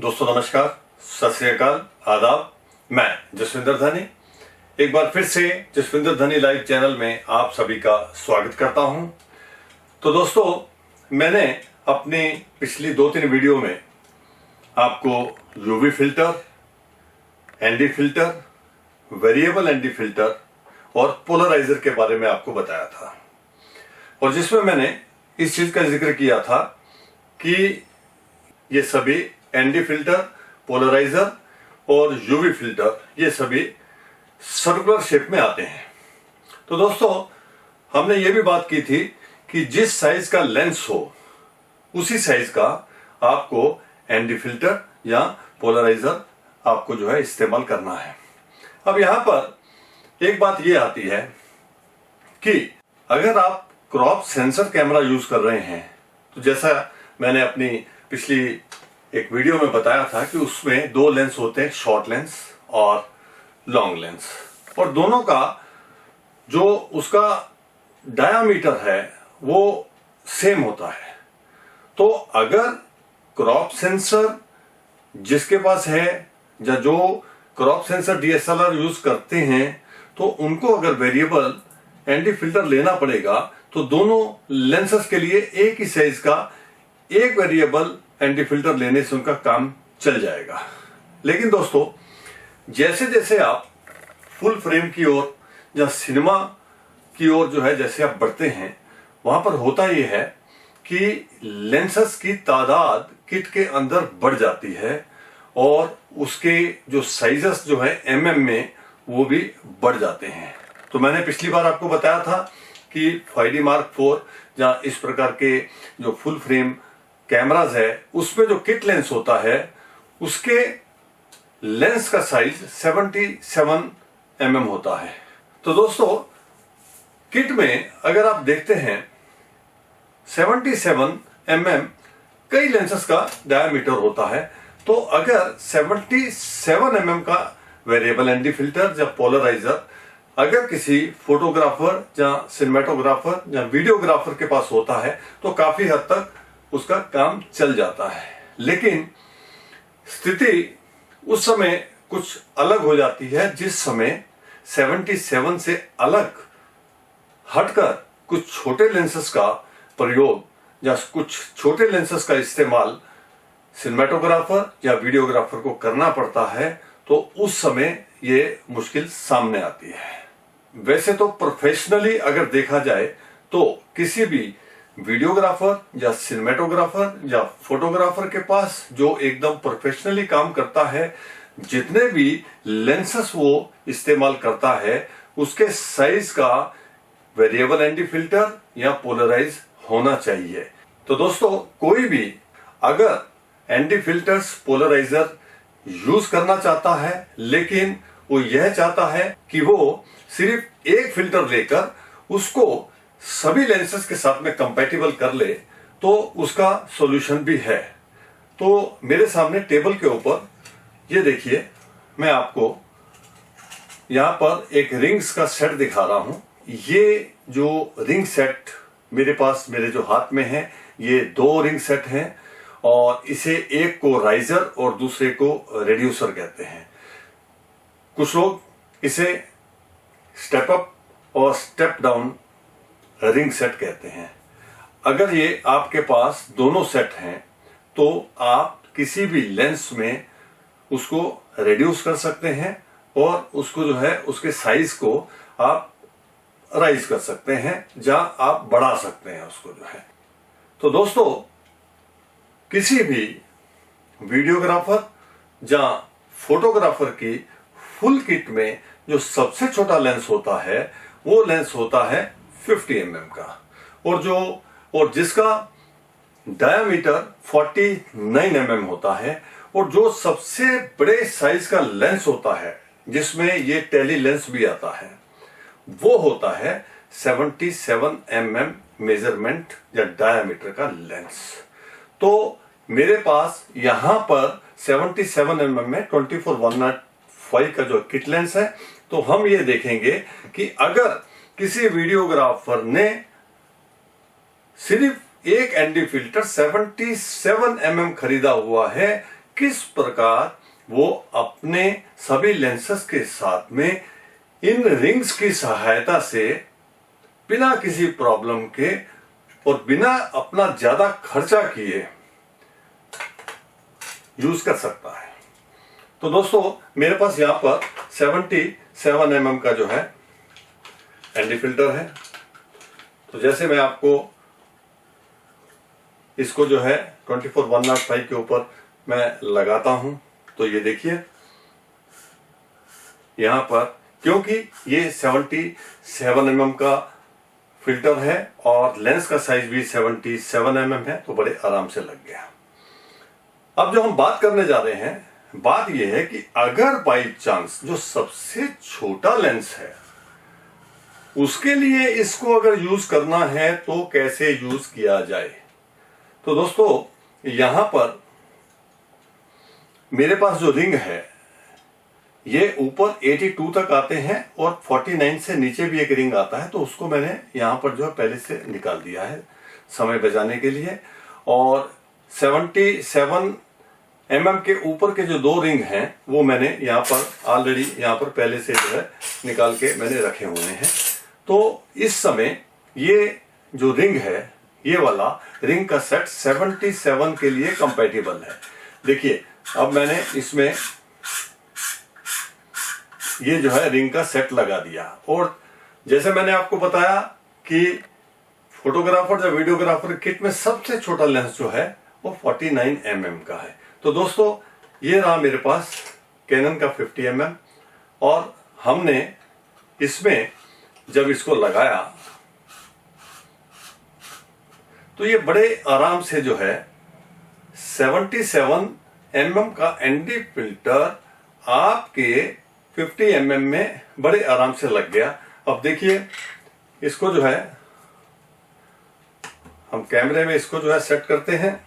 दोस्तों नमस्कार, सत श्री अकाल, आदाब। मैं जसविंदर धनी एक बार फिर से जसविंदर धनी लाइव चैनल में आप सभी का स्वागत करता हूं। तो दोस्तों, मैंने अपनी पिछली 2-3 वीडियो में आपको UV filter, ND filter, variable ND filter और पोलराइजर के बारे में आपको बताया था, और जिसमें मैंने इस चीज का जिक्र किया था कि ये सभी एनडी फिल्टर, पोलराइजर और यूवी फिल्टर ये सभी सर्कुलर शेप में आते हैं। तो दोस्तों, हमने ये भी बात की थी कि जिस साइज का लेंस हो उसी साइज का आपको एनडी फिल्टर या पोलराइजर आपको जो है इस्तेमाल करना है। अब यहां पर एक बात ये आती है कि अगर आप क्रॉप सेंसर कैमरा यूज कर रहे हैं, तो जैसा मैंने अपनी पिछली एक वीडियो में बताया था कि उसमें 2 लेंस होते हैं, शॉर्ट लेंस और लॉन्ग लेंस, और दोनों का जो उसका डायामीटर है वो सेम होता है। तो अगर क्रॉप सेंसर जिसके पास है या जो क्रॉप सेंसर डीएसएलआर यूज करते हैं, तो उनको अगर वेरिएबल एनडी फिल्टर लेना पड़ेगा तो दोनों लेंसेस के लिए एक ही साइज का एक वेरिएबल एनडी फिल्टर लेने से उनका काम चल जाएगा। लेकिन दोस्तों, जैसे जैसे आप फुल फ्रेम की ओर या सिनेमा की ओर जो है जैसे आप बढ़ते हैं, वहां पर होता यह है कि लेंसेस की तादाद किट के अंदर बढ़ जाती है और उसके जो साइजेस जो है एमएम में वो भी बढ़ जाते हैं। तो मैंने पिछली बार आपको बताया था कि 5D Mark IV या इस प्रकार के जो फुल फ्रेम कैमराज है उसमें जो किट लेंस होता है उसके लेंस का साइज 77 mm होता है। तो दोस्तों, किट में अगर आप देखते हैं 77 mm कई लेंसेस का डायमीटर होता है। तो अगर 77 mm का वेरिएबल एनडी फिल्टर या पोलराइजर अगर किसी फोटोग्राफर या सिनेमेटोग्राफर या वीडियोग्राफर के पास होता है तो काफी हद तक उसका काम चल जाता है। लेकिन स्थिति उस समय कुछ अलग हो जाती है जिस समय 77 से अलग हटकर कुछ छोटे लेंसेस का प्रयोग या कुछ छोटे लेंसेस का इस्तेमाल सिनेमेटोग्राफर या वीडियोग्राफर को करना पड़ता है। तो उस समय ये मुश्किल सामने आती है। वैसे तो प्रोफेशनली अगर देखा जाए तो किसी भी वीडियोग्राफर या सिनेमेटोग्राफर या फोटोग्राफर के पास जो एकदम प्रोफेशनली काम करता है, जितने भी लेंसेस वो इस्तेमाल करता है उसके साइज का वेरिएबल एनडी फिल्टर या पोलराइज होना चाहिए। तो दोस्तों, कोई भी अगर एनडी फिल्टर्स, पोलराइजर यूज करना चाहता है लेकिन वो यह चाहता है कि वो सिर्फ एक फिल्टर लेकर उसको सभी लेंसेस के साथ में कंपैटिबल कर ले, तो उसका सॉल्यूशन भी है। तो मेरे सामने टेबल के ऊपर ये देखिए, मैं आपको यहां पर एक रिंग्स का सेट दिखा रहा हूं। ये जो रिंग सेट मेरे पास, मेरे जो हाथ में है, ये 2 रिंग सेट हैं और इसे एक को राइजर और दूसरे को रेड्यूसर कहते हैं। कुछ लोग इसे स्टेप अप और स्टेप डाउन रिंग सेट कहते हैं। अगर ये आपके पास दोनों सेट हैं तो आप किसी भी लेंस में उसको रिड्यूस कर सकते हैं और उसको जो है उसके साइज को आप राइज कर सकते हैं या आप बढ़ा सकते हैं उसको जो है। तो दोस्तों, किसी भी वीडियोग्राफर या फोटोग्राफर की फुल किट में जो सबसे छोटा लेंस होता है वो लेंस होता है 50 mm का, और जिसका डायामीटर 49 mm होता है, और जो सबसे बड़े साइज का लेंस होता है जिसमें ये टेली लेंस भी आता है वो होता है 77 mm मेजरमेंट या डायामीटर का लेंस। तो मेरे पास यहां पर 77 mm में 24-105 का जो किट लेंस है। तो हम ये देखेंगे कि अगर किसी वीडियोग्राफर ने सिर्फ एक एनडी फिल्टर 77 mm खरीदा हुआ है किस प्रकार वो अपने सभी लेंसेस के साथ में इन रिंग्स की सहायता से बिना किसी प्रॉब्लम के और बिना अपना ज्यादा खर्चा किए यूज कर सकता है। तो दोस्तों मेरे पास यहां पर 77 mm का जो है एनडी फिल्टर है। तो जैसे मैं आपको इसको जो है 24105 के ऊपर मैं लगाता हूं तो ये देखिए यहां पर, क्योंकि ये 77 mm का फिल्टर है और लेंस का साइज भी 77 mm है, तो बड़े आराम से लग गया। अब जो हम बात करने जा रहे हैं, बात यह है कि अगर बाई चांस जो सबसे छोटा लेंस है उसके लिए इसको अगर यूज करना है तो कैसे यूज किया जाए। तो दोस्तों यहां पर मेरे पास जो रिंग है ये ऊपर 82 तक आते हैं और 49 से नीचे भी एक रिंग आता है, तो उसको मैंने यहां पर जो है पहले से निकाल दिया है समय बचाने के लिए। और 77 mm के ऊपर के जो दो रिंग हैं वो मैंने यहाँ पर ऑलरेडी यहाँ पर पहले से जो है निकाल के मैंने रखे हुए हैं। तो इस समय ये जो रिंग है, ये वाला रिंग का सेट 77 के लिए कंपैटिबल है। देखिए अब मैंने इसमें ये जो है रिंग का सेट लगा दिया, और जैसे मैंने आपको बताया कि फोटोग्राफर या वीडियोग्राफर किट में सबसे छोटा लेंस जो है वो 49 mm का है। तो दोस्तों ये रहा मेरे पास कैनन का 50 mm, और हमने इसमें जब इसको लगाया तो ये बड़े आराम से जो है 77 mm का एनडी फिल्टर आपके 50 mm में बड़े आराम से लग गया। अब देखिए इसको जो है हम कैमरे में इसको जो है सेट करते हैं।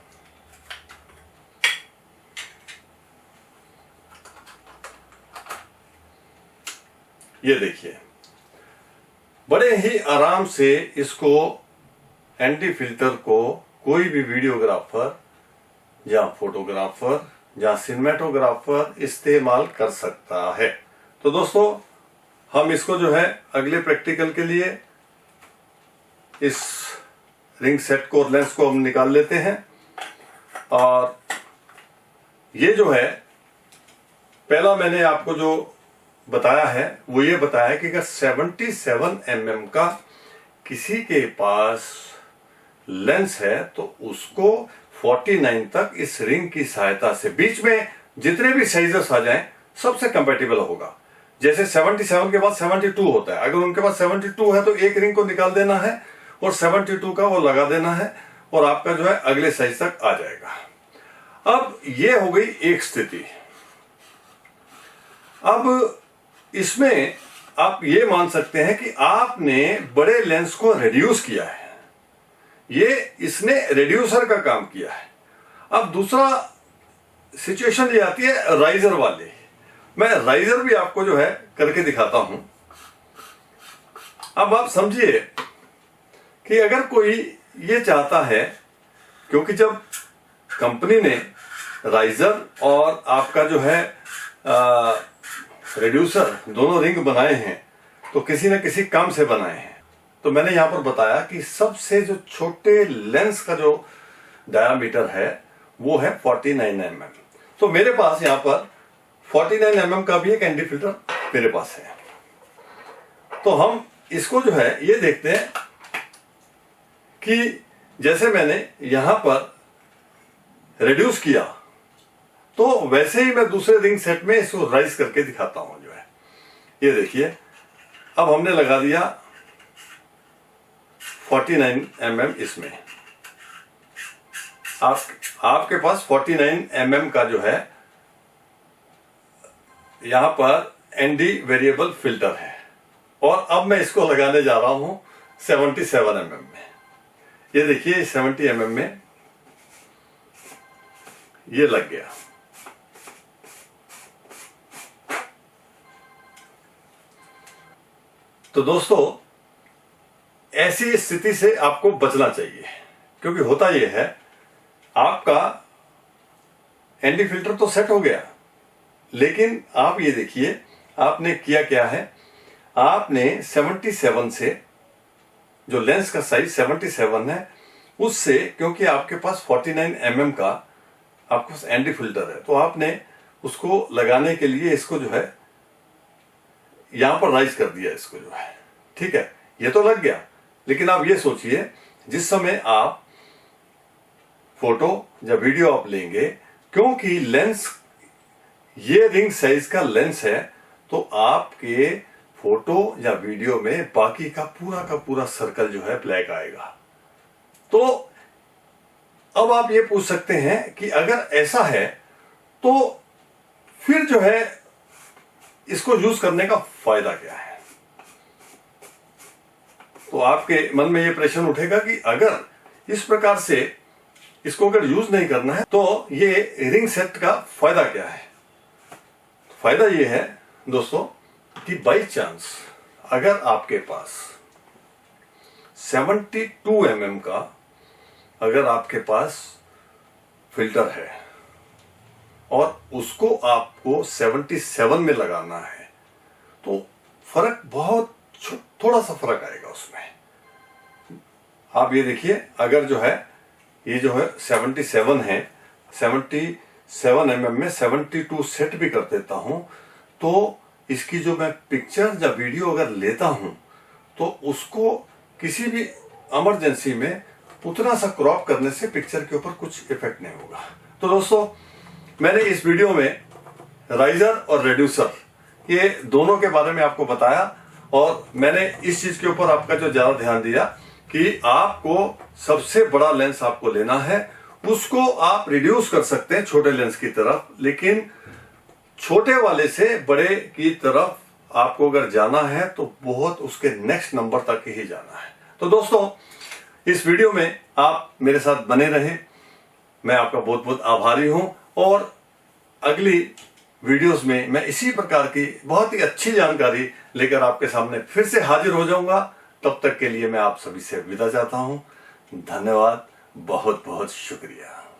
ये देखिए बड़े ही आराम से इसको एंटी फिल्टर को कोई भी वीडियोग्राफर या फोटोग्राफर या सिनेमेटोग्राफर इस्तेमाल कर सकता है। तो दोस्तों हम इसको जो है अगले प्रैक्टिकल के लिए इस रिंग सेट को और लेंस को हम निकाल लेते हैं। और ये जो है पहला मैंने आपको जो बताया है वो ये बताया है कि अगर 77 mm का किसी के पास लेंस है तो उसको 49 तक इस रिंग की सहायता से बीच में जितने भी साइजेस आ जाएं सबसे कंपैटिबल होगा। जैसे 77 के बाद 72 होता है, अगर उनके पास 72 है तो एक रिंग को निकाल देना है और 72 का वो लगा देना है और आपका जो है अगले साइज तक आ जाएगा। अब ये हो गई एक स्थिति। अब इसमें आप ये मान सकते हैं कि आपने बड़े लेंस को रिड्यूस किया है, ये इसने रिड्यूसर का काम किया है। अब दूसरा सिचुएशन ये आती है राइजर वाले। मैं राइजर भी आपको जो है करके दिखाता हूं। अब आप समझिए कि अगर कोई ये चाहता है, क्योंकि जब कंपनी ने राइजर और आपका जो है रिड्यूसर दोनों रिंग बनाए हैं तो किसी न किसी काम से बनाए हैं। तो मैंने यहां पर बताया कि सबसे जो छोटे लेंस का जो डायामीटर है वो है 49 mm। तो मेरे पास यहां पर 49 mm का भी एक एनडी फिल्टर मेरे पास है। तो हम इसको जो है ये देखते हैं कि जैसे मैंने यहां पर रिड्यूस किया तो वैसे ही मैं दूसरे रिंग सेट में इसको राइज करके दिखाता हूं जो है। ये देखिए अब हमने लगा दिया 49 mm इसमें। आपके पास 49 mm का जो है यहां पर एनडी वेरिएबल फिल्टर है, और अब मैं इसको लगाने जा रहा हूं 77 mm में। ये देखिए 70 mm में ये लग गया। तो दोस्तों ऐसी स्थिति से आपको बचना चाहिए, क्योंकि होता यह है आपका एनडी फिल्टर तो सेट हो गया, लेकिन आप ये देखिए आपने किया क्या है, आपने 77 से, जो लेंस का साइज 77 है, उससे, क्योंकि आपके पास 49 mm का आपके पास एनडी फिल्टर है, तो आपने उसको लगाने के लिए इसको जो है यहां पर राइज कर दिया इसको जो है, ठीक है, ये तो लग गया। लेकिन आप ये सोचिए जिस समय आप फोटो या वीडियो आप लेंगे, क्योंकि लेंस ये रिंग साइज का लेंस है, तो आपके फोटो या वीडियो में बाकी का पूरा सर्कल जो है ब्लैक आएगा। तो अब आप ये पूछ सकते हैं कि अगर ऐसा है तो फिर जो है इसको यूज करने का फायदा क्या है। तो आपके मन में ये प्रश्न उठेगा कि अगर इस प्रकार से इसको अगर यूज नहीं करना है तो ये रिंग सेट का फायदा क्या है। फायदा ये है दोस्तों कि बाई चांस अगर आपके पास 72 mm का अगर आपके पास फिल्टर है और उसको आपको 77 में लगाना है, तो फर्क बहुत थोड़ा सा फर्क आएगा उसमें। आप ये देखिए, अगर जो है ये जो है 77 है, 77 mm में 72 सेट भी कर देता हूं, तो इसकी जो मैं पिक्चर या वीडियो अगर लेता हूं तो उसको किसी भी इमरजेंसी में उतना सा क्रॉप करने से पिक्चर के ऊपर कुछ इफेक्ट नहीं होगा। तो दोस्तों, मैंने इस वीडियो में राइजर और रेड्यूसर ये दोनों के बारे में आपको बताया, और मैंने इस चीज के ऊपर आपका जो ज्यादा ध्यान दिया कि आपको सबसे बड़ा लेंस आपको लेना है, उसको आप रिड्यूस कर सकते हैं छोटे लेंस की तरफ, लेकिन छोटे वाले से बड़े की तरफ आपको अगर जाना है तो बहुत उसके नेक्स्ट नंबर तक ही जाना है। तो दोस्तों, इस वीडियो में आप मेरे साथ बने रहे, मैं आपका बहुत बहुत आभारी हूं, और अगली वीडियोस में मैं इसी प्रकार की बहुत ही अच्छी जानकारी लेकर आपके सामने फिर से हाजिर हो जाऊंगा। तब तक के लिए मैं आप सभी से विदा चाहता हूं। धन्यवाद, बहुत बहुत शुक्रिया।